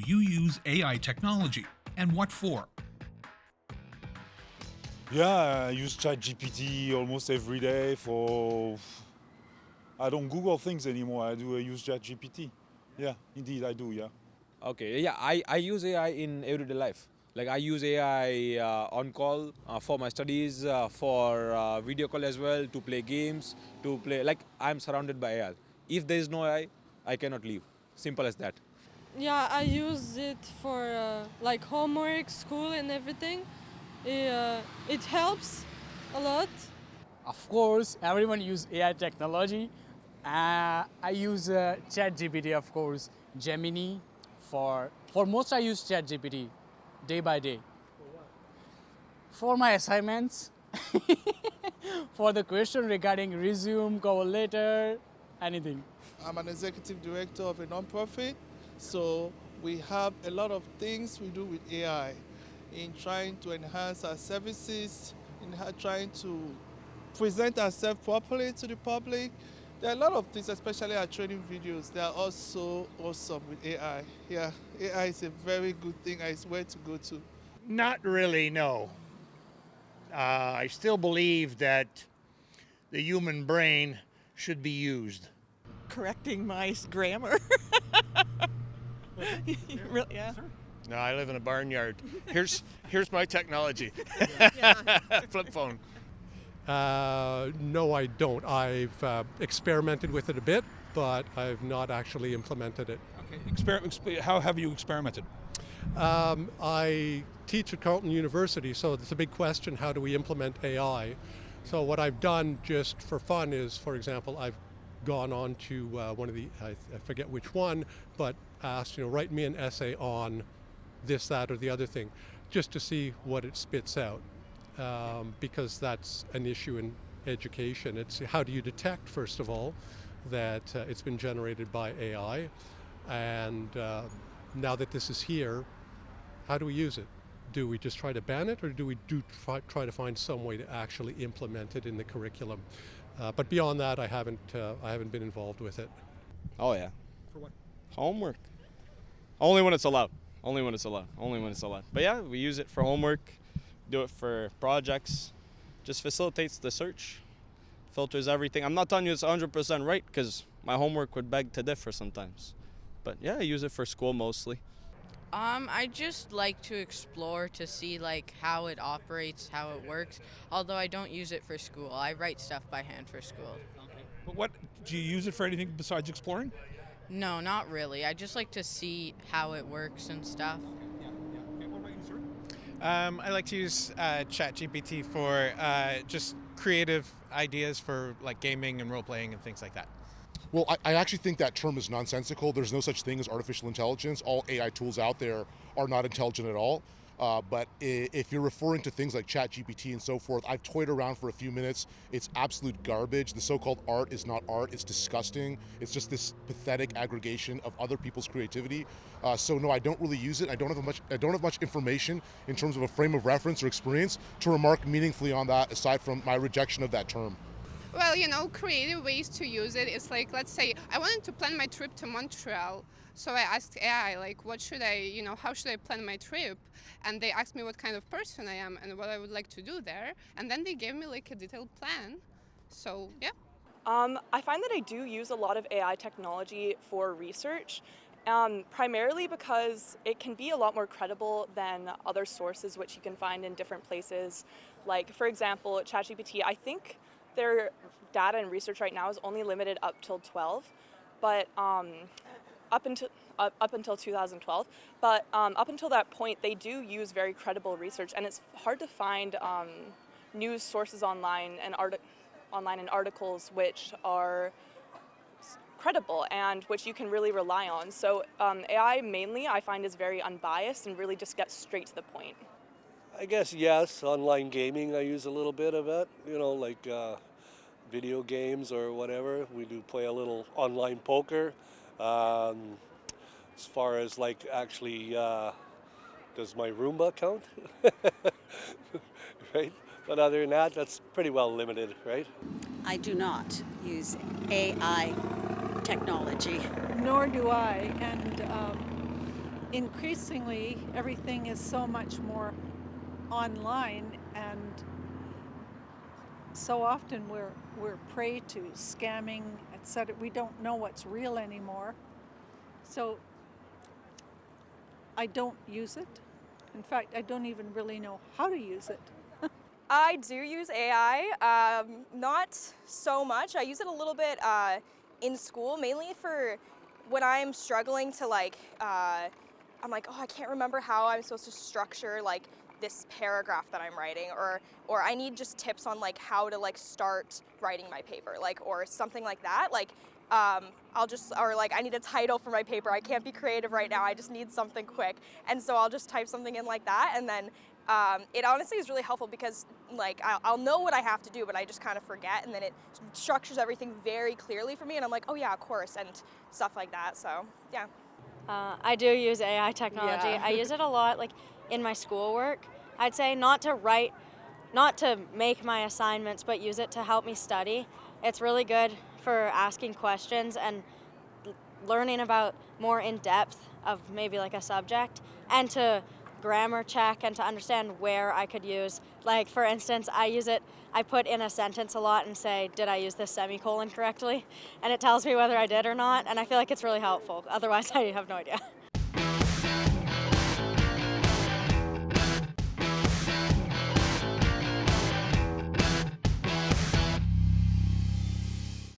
you use AI technology and what for? Yeah, I use ChatGPT almost every day for. I don't Google things anymore. I use ChatGPT. Yeah, indeed, I do. Yeah. Okay, yeah, I use AI in everyday life. Like I use AI on call for my studies, for video call as well, to play games, to play. Like I'm surrounded by AI. If there is no AI, I cannot leave. Simple as that. Yeah, I use it for like homework, school, and everything. It helps a lot. Of course, everyone use AI technology. I use ChatGPT, of course, Gemini. For most, I use ChatGPT day by day. For my assignments, for the question regarding resume, cover letter, anything. I'm an executive director of a nonprofit, so we have a lot of things we do with AI in trying to enhance our services, in trying to present ourselves properly to the public. There are a lot of things, especially our training videos. They are also awesome with AI. Yeah, AI is a very good thing. It's where to go to. Not really, no. I still believe that the human brain should be used. Correcting my grammar. Yeah. No, I live in a barnyard. Here's my technology. Flip phone. No, I don't. I've experimented with it a bit, but I've not actually implemented it. Okay. How have you experimented? I teach at Carleton University, so it's a big question, how do we implement AI? So what I've done just for fun is, for example, I've gone on to one of the, I forget which one, but asked, write me an essay on this, that, or the other thing, just to see what it spits out. Because that's an issue in education. It's how do you detect, first of all, that it's been generated by AI, and now that this is here, how do we use it? Do we just try to ban it, or do we try to find some way to actually implement it in the curriculum? But beyond that, I haven't been involved with it. Oh yeah. For what? Homework. Only when it's allowed. Only when it's allowed. Only when it's allowed. But yeah, we use it for homework. Do it for projects, just facilitates the search, filters everything. I'm not telling you it's 100% right, because my homework would beg to differ sometimes. But yeah, I use it for school mostly. I just like to explore to see like how it operates, how it works. Although I don't use it for school. I write stuff by hand for school. Okay. But what do you use it for anything besides exploring? No, not really. I just like to see how it works and stuff. Yeah. Okay, what about you, sir? I like to use ChatGPT for just creative ideas for like gaming and role-playing and things like that. Well, I actually think that term is nonsensical. There's no such thing as artificial intelligence. All AI tools out there are not intelligent at all. But if you're referring to things like ChatGPT and so forth, I've toyed around for a few minutes. It's absolute garbage. The so-called art is not art. It's disgusting. It's just this pathetic aggregation of other people's creativity. So no, I don't really use it. I don't have much information in terms of a frame of reference or experience to remark meaningfully on that, aside from my rejection of that term. Well, creative ways to use it. It's like, let's say I wanted to plan my trip to Montreal. So I asked AI, like, how should I plan my trip? And they asked me what kind of person I am and what I would like to do there. And then they gave me like a detailed plan. So, yeah. I find that I do use a lot of AI technology for research, primarily because it can be a lot more credible than other sources which you can find in different places. Like, for example, ChatGPT, I think their data and research right now is only limited up till 12, but up until 2012. But up until that point, they do use very credible research, and it's hard to find news sources online and articles which are credible and which you can really rely on. So AI mainly I find is very unbiased and really just gets straight to the point. I guess yes, online gaming I use a little bit of it, like video games or whatever. We do play a little online poker. As far as like actually, does my Roomba count? Right? But other than that, that's pretty well limited, right? I do not use AI technology. Nor do I. And increasingly everything is so much more online, and so often we're prey to scamming, etc. We don't know what's real anymore. So I don't use it. In fact, I don't even really know how to use it. I do use AI, not so much. I use it a little bit in school, mainly for when I'm struggling to I'm like, oh, I can't remember how I'm supposed to structure like this paragraph that I'm writing, or I need just tips on like how to like start writing my paper, like, or something like that. Like, or like I need a title for my paper. I can't be creative right now. I just need something quick. And so I'll just type something in like that, and then it honestly is really helpful because like I'll know what I have to do, but I just kind of forget, and then it structures everything very clearly for me, and I'm like, oh yeah, of course, and stuff like that. So yeah. I do use AI technology. Yeah. I use it a lot, like in my schoolwork. I'd say not to make my assignments, but use it to help me study. It's really good for asking questions and learning about more in depth of maybe like a subject, and to grammar check and to understand where I could use. Like for instance, I put in a sentence a lot and say, did I use this semicolon correctly? And it tells me whether I did or not, and I feel like it's really helpful. Otherwise, I have no idea.